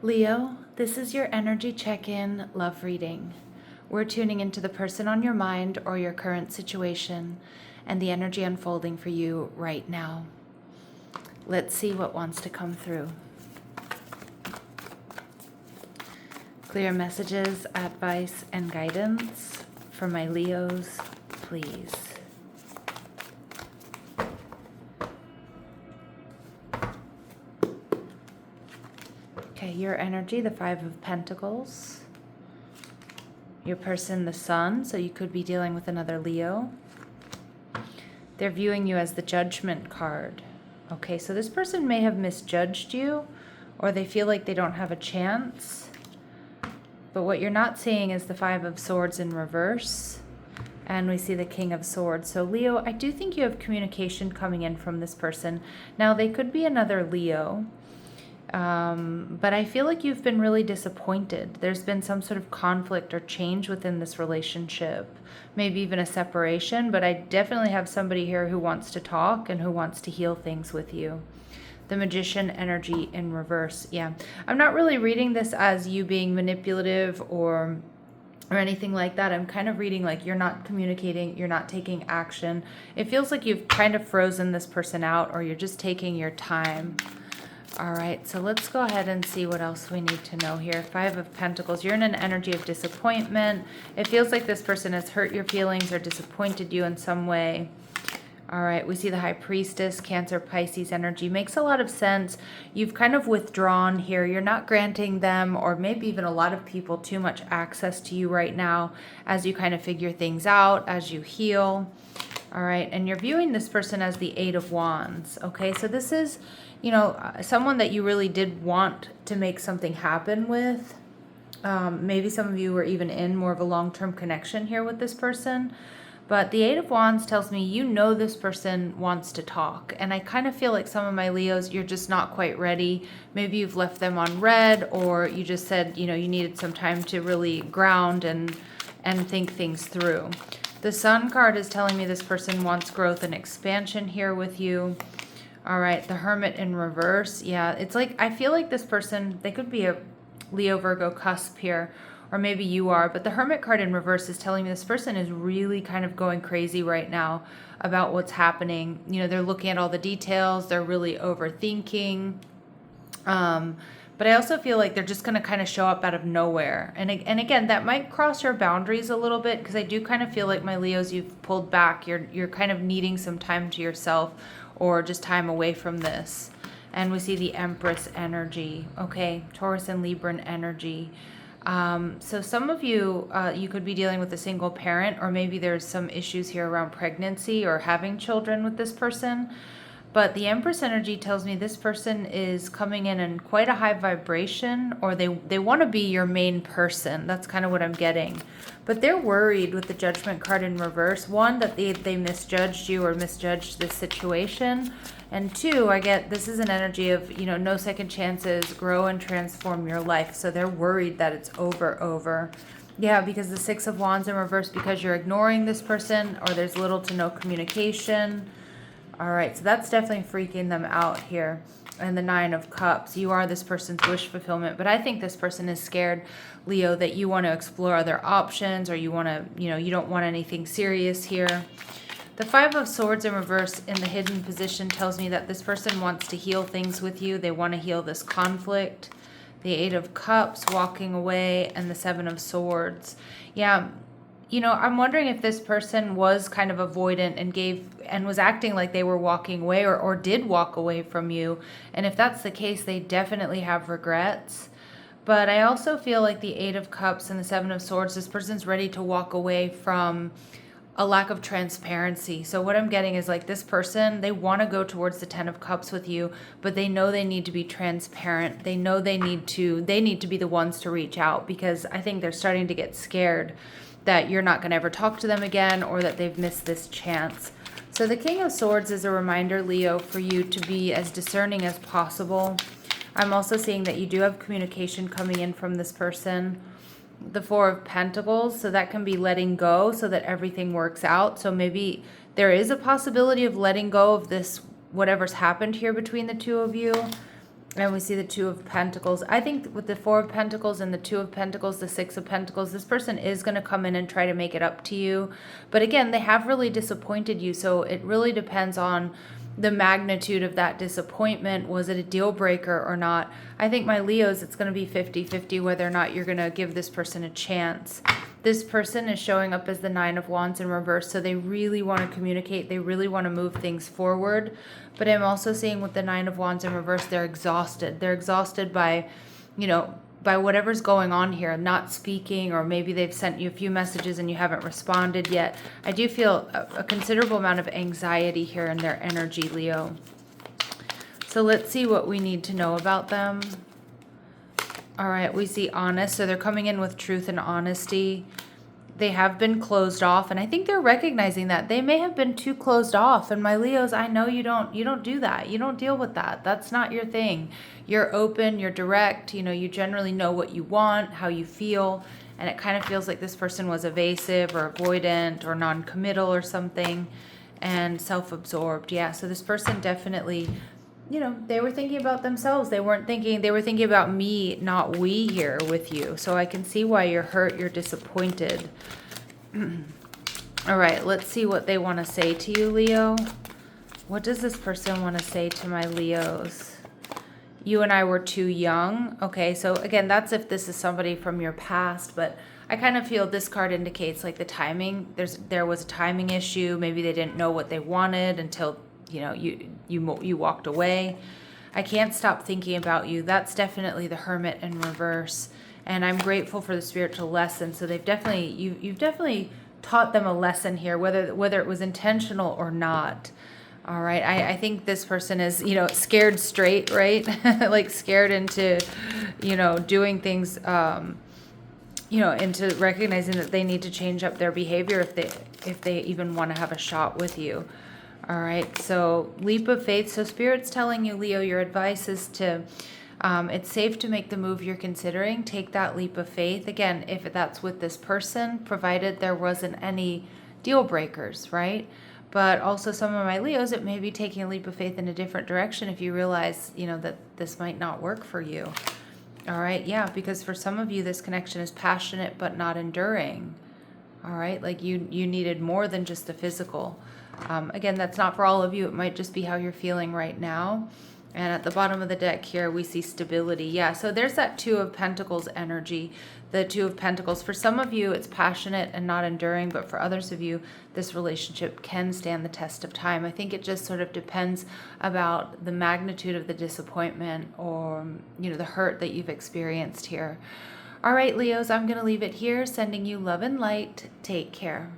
Leo, this is your energy check-in love reading. We're tuning into the person on your mind or your current situation and the energy unfolding for you right now. Let's see what wants to come through. Clear messages, advice, and guidance for my Leos, please. Okay, your energy, the Five of Pentacles. Your person, the Sun, so you could be dealing with another Leo. They're viewing you as the Judgment card. Okay, so this person may have misjudged you, or they feel like they don't have a chance. But what you're not seeing is the Five of Swords in reverse. And we see the King of Swords. So Leo, I do think you have communication coming in from this person. Now, they could be another Leo. But I feel like you've been really disappointed. There's been some sort of conflict or change within this relationship, maybe even a separation, but I definitely have somebody here who wants to talk and who wants to heal things with you. The Magician energy in reverse. Yeah, I'm not really reading this as you being manipulative or anything like that. I'm kind of reading like you're not communicating, you're not taking action. It feels like you've kind of frozen this person out, or you're just taking your time. All right, so let's go ahead and see what else we need to know here. Five of Pentacles. You're in an energy of disappointment. It feels like this person has hurt your feelings or disappointed you in some way. All right, we see the High Priestess, Cancer, Pisces energy. Makes a lot of sense. You've kind of withdrawn here. You're not granting them, or maybe even a lot of people, too much access to you right now as you kind of figure things out, as you heal. All right, and you're viewing this person as the Eight of Wands. Okay, so this is, someone that you really did want to make something happen with. Maybe some of you were even in more of a long-term connection here with this person. But the Eight of Wands tells me this person wants to talk. And I kind of feel like some of my Leos, you're just not quite ready. Maybe you've left them on red, or you just said, you needed some time to really ground and think things through. The Sun card is telling me this person wants growth and expansion here with you. All right, the Hermit in reverse. Yeah, it's like, I feel like this person, they could be a Leo Virgo cusp here, or maybe you are, but the Hermit card in reverse is telling me this person is really kind of going crazy right now about what's happening. They're looking at all the details, they're really overthinking. But I also feel like they're just going to kind of show up out of nowhere. And again, that might cross your boundaries a little bit, because I do kind of feel like, my Leos, you've pulled back. You're kind of needing some time to yourself, or just time away from this. And we see the Empress energy. Okay, Taurus and Libran energy. So some of you, you could be dealing with a single parent, or maybe there's some issues here around pregnancy or having children with this person. But the Empress energy tells me this person is coming in quite a high vibration, or they want to be your main person. That's kind of what I'm getting. But they're worried with the Judgment card in reverse. One, that they misjudged you or misjudged this situation. And two, I get this is an energy of, no second chances, grow and transform your life. So they're worried that it's over. Yeah, because the Six of Wands in reverse, because you're ignoring this person, or there's little to no communication. All right, so that's definitely freaking them out here. And the Nine of Cups, you are this person's wish fulfillment. But I think this person is scared, Leo, that you want to explore other options, or you want to, you don't want anything serious here. The Five of Swords in reverse in the hidden position tells me that this person wants to heal things with you. They want to heal this conflict. The Eight of Cups, walking away, and the Seven of Swords. Yeah, I'm wondering if this person was kind of avoidant and was acting like they were walking away, or did walk away from you. And if that's the case, they definitely have regrets. But I also feel like the Eight of Cups and the Seven of Swords, this person's ready to walk away from a lack of transparency. So what I'm getting is like this person, they want to go towards the Ten of Cups with you, but they know they need to be transparent. They know they need to be the ones to reach out, because I think they're starting to get scared that you're not going to ever talk to them again, or that they've missed this chance. So the King of Swords is a reminder, Leo, for you to be as discerning as possible. I'm also seeing that you do have communication coming in from this person. The Four of Pentacles, so that can be letting go so that everything works out. So maybe there is a possibility of letting go of this, whatever's happened here between the two of you. And we see the Two of Pentacles. I think with the Four of Pentacles and the Two of Pentacles, the Six of Pentacles, this person is going to come in and try to make it up to you. But again, they have really disappointed you. So it really depends on the magnitude of that disappointment. Was it a deal breaker or not? I think, my Leos, it's going to be 50-50 whether or not you're going to give this person a chance. This person is showing up as the Nine of Wands in reverse, so they really want to communicate. They really want to move things forward. But I'm also seeing with the Nine of Wands in reverse, they're exhausted. They're exhausted by, by whatever's going on here, not speaking, or maybe they've sent you a few messages and you haven't responded yet. I do feel a considerable amount of anxiety here in their energy, Leo. So let's see what we need to know about them. All right, we see honest. So they're coming in with truth and honesty. They have been closed off, and I think they're recognizing that they may have been too closed off. And my Leos, I know you don't do that. You don't deal with that. That's not your thing. You're open, you're direct, you generally know what you want, how you feel, and it kind of feels like this person was evasive or avoidant or non-committal or something, and self-absorbed. Yeah, so this person definitely, they were thinking about themselves. They were thinking about me, not we here with you. So I can see why you're hurt, you're disappointed. All right, let's see what they want to say to you, Leo. What does this person want to say to my Leos? You and I were too young. Okay, so again, that's if this is somebody from your past, but I kind of feel this card indicates like the timing. There was a timing issue. Maybe they didn't know what they wanted until you walked away. I can't stop thinking about you. That's definitely the Hermit in reverse. And I'm grateful for the spiritual lesson. So you've definitely taught them a lesson here, whether it was intentional or not. All right. I think this person is, scared straight, right? Like scared into, doing things, into recognizing that they need to change up their behavior if they even want to have a shot with you. All right, so leap of faith. So Spirit's telling you, Leo, your advice is to, it's safe to make the move you're considering. Take that leap of faith. Again, if that's with this person, provided there wasn't any deal breakers, right? But also some of my Leos, it may be taking a leap of faith in a different direction if you realize, that this might not work for you. All right, yeah, because for some of you, this connection is passionate but not enduring. All right, like you needed more than just the physical. Again, that's not for all of you. It might just be how you're feeling right now. And at the bottom of the deck here, we see stability. Yeah, so there's that Two of Pentacles energy, the Two of Pentacles. For some of you, it's passionate and not enduring, but for others of you, this relationship can stand the test of time. I think it just sort of depends about the magnitude of the disappointment or, the hurt that you've experienced here. All right, Leos, I'm going to leave it here, sending you love and light. Take care.